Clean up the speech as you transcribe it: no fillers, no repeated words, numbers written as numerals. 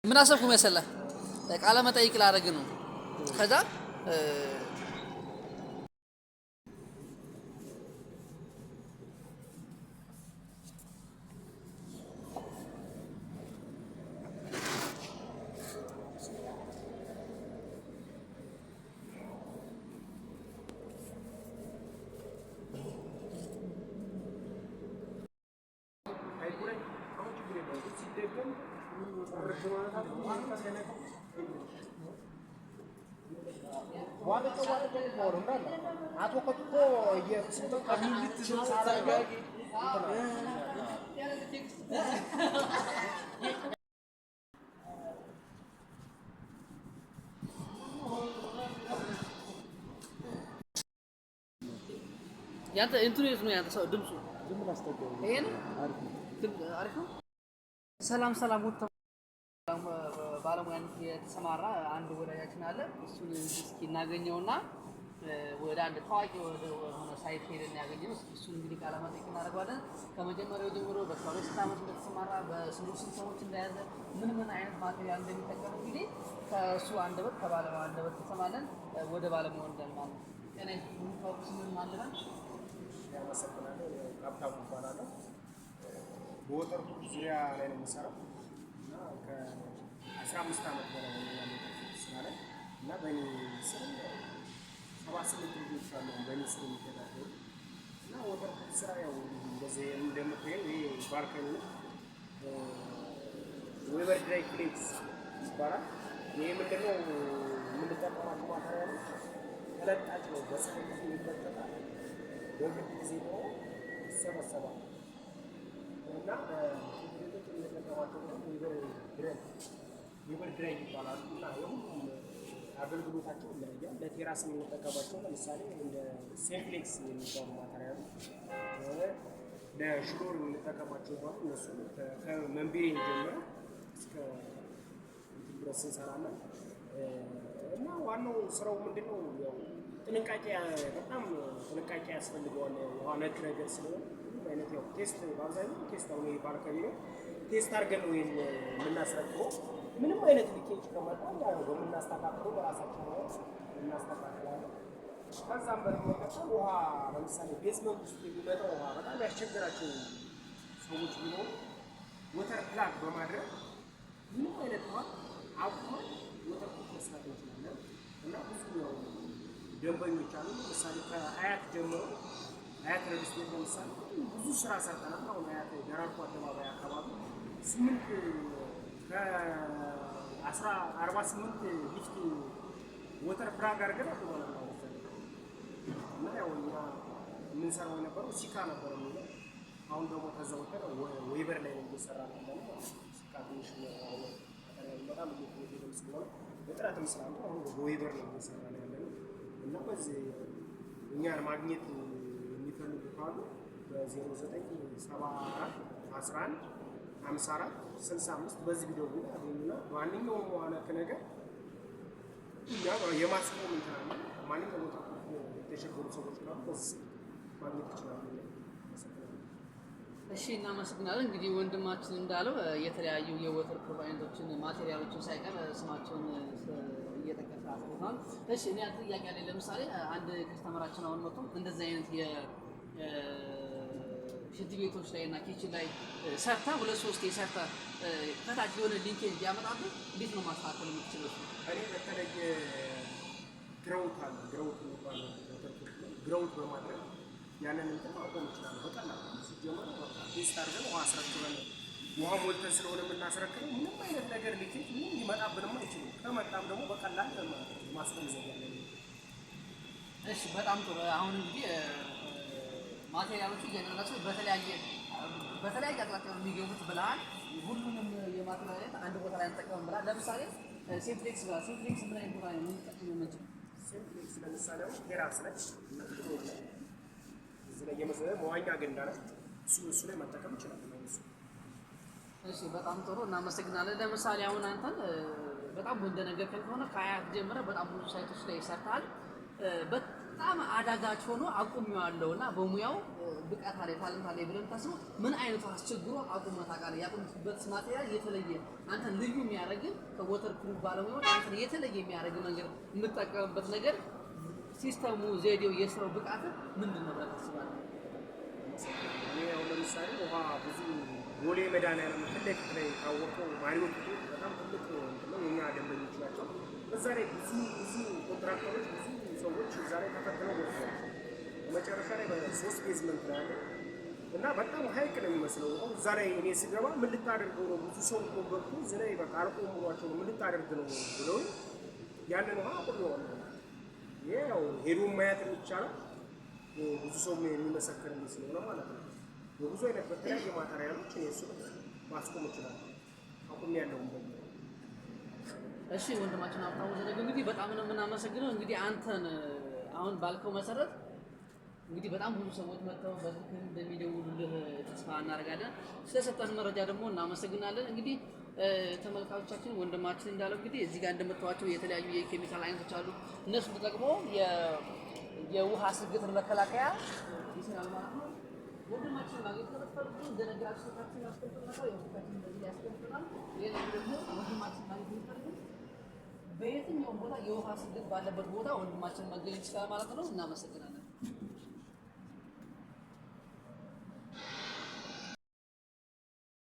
ምን አሰብኩ መሰለህ ቃለ መጠይቅ ላደርግ ነው። ከዛ ያንተ እንትኑ የት ነው? ያንተ ሰው ድምፁ ዝም ብላ አስተገው ይሄን አሪፍ ነው። ሰላም ሰላም ወጣ ባለሙያን የተሰማራ አንድ ወዳጃችን አለ። እሱን እስኪ እናገኘውና ወደ አንድ ታዋቂ ወደ ሆነ ሳይት ሄደን ያገኘነው እሱን እንግዲህ ቃለ መጠይቅ እናደርጋለን። ከመጀመሪያው ጀምሮ በ12 ዓመት እንደተሰማራ በስንት ሰዎች እንደያዘ ምን አይነት ማቴሪያል እንደሚጠቀም እንግዲህ ከእሱ አንደበት ከባለሙያ አንደበት ተሰማለን። ወደ ባለሙያው እንደማለን እኔ ፎክስ ምን ማለት ነው? ያመሰግናለሁ። ሀብታሙ እባላለሁ። በወተር ዙሪያ ላይ ነው የምሰራው እና ከ15 ዓመት በላይ ነው ስራ ላይ እና በእኔ ስር 78 ልጆች አሉ በእኔ ስር የሚተዳደሩ እና ወተር ስራ ያው እንደዚህ እንደምታየው ይሄ ባልከኒ ነው። ዌበር ድራይ ክሊንስ ይባላል። ይሄ ምንድነው የምንጠቀማቸው ማቴሪያሎች ተለጣጭ ነው። በፀሐይ ጊዜ ይለጠጣል፣ በግድ ጊዜ ደግሞ ይሰበሰባል እና ቤቶች የምንጠቀማቸው ዌበር ድራይ ይባላሉ እና የሁሉም አገልግሎታቸው ይለያያል። ለቴራስ የምንጠቀማቸው ለምሳሌ እንደ ሴምፕሌክስ የሚባሉ ማቴሪያሎች፣ ለሽሎር የምንጠቀማቸው ባሉ እነሱ ከመምብሬን ጀምሮ እስከ ድረስ እንሰራለን እና ዋናው ስራው ምንድነው? ያው ጥንቃቄ በጣም ጥንቃቄ ያስፈልገዋል። ውሃ ነክ ነገር ስለሆነ አይነት ያው ቴስት በአብዛኛው ቴስት አሁን ባልከኒ ነው ቴስት አድርገን ነው የምናስረክበው። ምንም አይነት ሊኬጅ ከመጣ ያው በምናስተካክለው በራሳችን ነው እናስተካክላለን። ከዛም በመቀጠል ውሃ ለምሳሌ ቤዝመንት ውስጥ የሚመጣው ውሃ በጣም ያስቸግራቸው ሰዎች ቢኖሩ ወተር ፕላግ በማድረግ ምንም አይነት ውሃ አቁመን ወተር ፕላግ መስራት እንችላለን እና ብዙ ያው ደንበኞች አሉ። ለምሳሌ ከአያት ጀምሮ አያት ሪል ስቴት ለምሳሌ ብዙ ስራ ሰርተናል። አሁን አያት ደራርቱ አደባባይ አካባቢ 48 ሊፍት ወተር ፕላግ አድርገን ማለት ነው እና ያው እኛ የምንሰራው የነበረው ሲካ ነበር የሚለው አሁን ደግሞ ከዛ ወተር ዌበር ላይ ነው እየሰራን ያለነው። ሲካ ትንሽ በጣም እየተወደደ ስለሆነ በጥራትም ስላለው አሁን ዌበር ላይ እየሰራን ያለነው እና በዚህ እኛን ማግኘት የሚፈልጉ ካሉ በ0974 11 54 65 በዚህ ቪዲዮ ላይ አገኙና ማንኛውም ውሃ ነክ ነገር እኛ የማስቆም እንትን ማንኛውም ቦታ የተቸገሩ ሰዎች ካሉ በዚህ ማግኘት ይችላሉ። እሺ እናመሰግናለን። እንግዲህ ወንድማችን እንዳለው የተለያዩ የወተር ፕሮቫይደሮችን ማቴሪያሎችን ሳይቀር ስማቸውን እየጠቀሰ አስቦታል። እሺ እኔ አንተ ጥያቄ አለኝ። ለምሳሌ አንድ ከስተመራችን አሁን መጥቶ እንደዚህ አይነት ሽንት ቤቶች ላይ እና ኪችን ላይ ሰርታ 2-3 የሰርታ ከታች የሆነ ሊንኬጅ ቢያመጣብህ እንዴት ነው ማስተካከል የምትችለው? እኔ በተለየ ግረውት አለ ግረውት የሚባለው ግረውት በማድረግ ያንን እንትን ማቆም ይችላል በቀላሉ ሲጀመር ቴስት አድርገን ውሃ አስረክበን ውሃ ሞልተን ስለሆነ የምናስረክበው ምንም አይነት ነገር ሊኬጅ ምንም ሊመጣብንም አይችልም። ከመጣም ደግሞ በቀላል ማስቆም ይዘጋል። እሺ በጣም ጥሩ። አሁን እንግዲህ ማቴሪያሎቹ እያደረጋቸው በተለያየ አቅጣጫ የሚገቡት ብለሃል። ሁሉንም የማቴሪያል አንድ ቦታ ላይ እንጠቀም ብለሃል። ለምሳሌ ሴምፕሌክስ ምን አይነት ቦታ ነው የምንጠቀመው? የምንችለው ሴምፕሌክስ ለምሳሌ ቴራስ ላይ እዚህ ላይ የመሰለ መዋኛ ገንዳ ላይ እሱ ላይ መጠቀም ይችላል። እሺ በጣም ጥሩ እናመሰግናለን። ለምሳሌ አሁን አንተን በጣም እንደነገርከን ከሆነ ከአያት ጀምረህ በጣም ብዙ ሳይቶች ላይ ሰርተሃል። በጣም አዳጋች ሆኖ አቁሜዋለሁና በሙያው ብቃት አለ ታለንት አለ ብለን ታስበው ምን አይነቱ አስቸግሮ አቁመህ ታውቃለህ? ያቆምክበት ማቴሪያል የተለየ አንተ ልዩ የሚያደርግ ከወተር ፕሩፍ ባለሙያዎች አንተ የተለየ የሚያደርግ ነገር የምትጠቀምበት ነገር ሲስተሙ ዘዴው የስራው ብቃት ምንድን ነው ብለህ ታስባለህ? እኔ ያው ለምሳሌ ውሃ ብዙ ቦሌ መድኃኒዓለም ፊት ለፊት ላይ የታወቀው ማሪዎት በጣም ትልቅ ነው የኛ ደንበኞች ናቸው። እዛ ላይ ብዙ ኮንትራክተሮች ብዙ ሰዎች እዛ ላይ ተፈትነው ወጥተዋል። መጨረሻ ላይ በ3 ቤዝመንት ላይ አለ እና በጣም ሀይቅ ነው የሚመስለው። እዛ ላይ እኔ ስገባ ምን ልታደርገው ነው? ብዙ ሰው ገብቶ እዚህ ላይ በቃ አርቆ ሙሏቸው ነው ምን ልታደርግ ነው ብለው ያንን ውሃ አቁሜዋለሁ። ይሄ ያው ሄዶ ማየት የሚቻለው ብዙ ሰው የሚመሰክርልኝ ስለሆነ ማለት ነው። በብዙ አይነት በተለያየ ማቴሪያሎች እኔ እሱ ማስቆም እችላለሁ። አቁሜያለሁ። እሺ ወንድማችን ሀብታሙ ዘነግ እንግዲህ በጣም ነው የምናመሰግነው። እንግዲህ አንተን አሁን ባልከው መሰረት እንግዲህ በጣም ብዙ ሰዎች መጥተው በስልክ እንደሚደውሉልህ ተስፋ እናደርጋለን። ስለሰጠን መረጃ ደግሞ እናመሰግናለን። እንግዲህ ተመልካቾቻችን ወንድማችን እንዳለው እንግዲህ እዚህ ጋር እንደምታዩቸው የተለያዩ የኬሚካል አይነቶች አሉ። እነሱ ተጠቅሞ የውሃ ስርገትን መከላከያ ይሰራል ማለት ነው። ወንድማችን ማግኘት ከተፈልጉ እንደነገራችሁ ታችን ያስቀምጥናል የወጣችን እንደዚህ ያስቀምጥናል። ሌላ ደግሞ ወንድማችን ማግኘት ከተፈልጉ በየትኛውም ቦታ የውሃ ስርገት ባለበት ቦታ ወንድማችን መገኘት ይችላል ማለት ነው። እናመሰግናለን።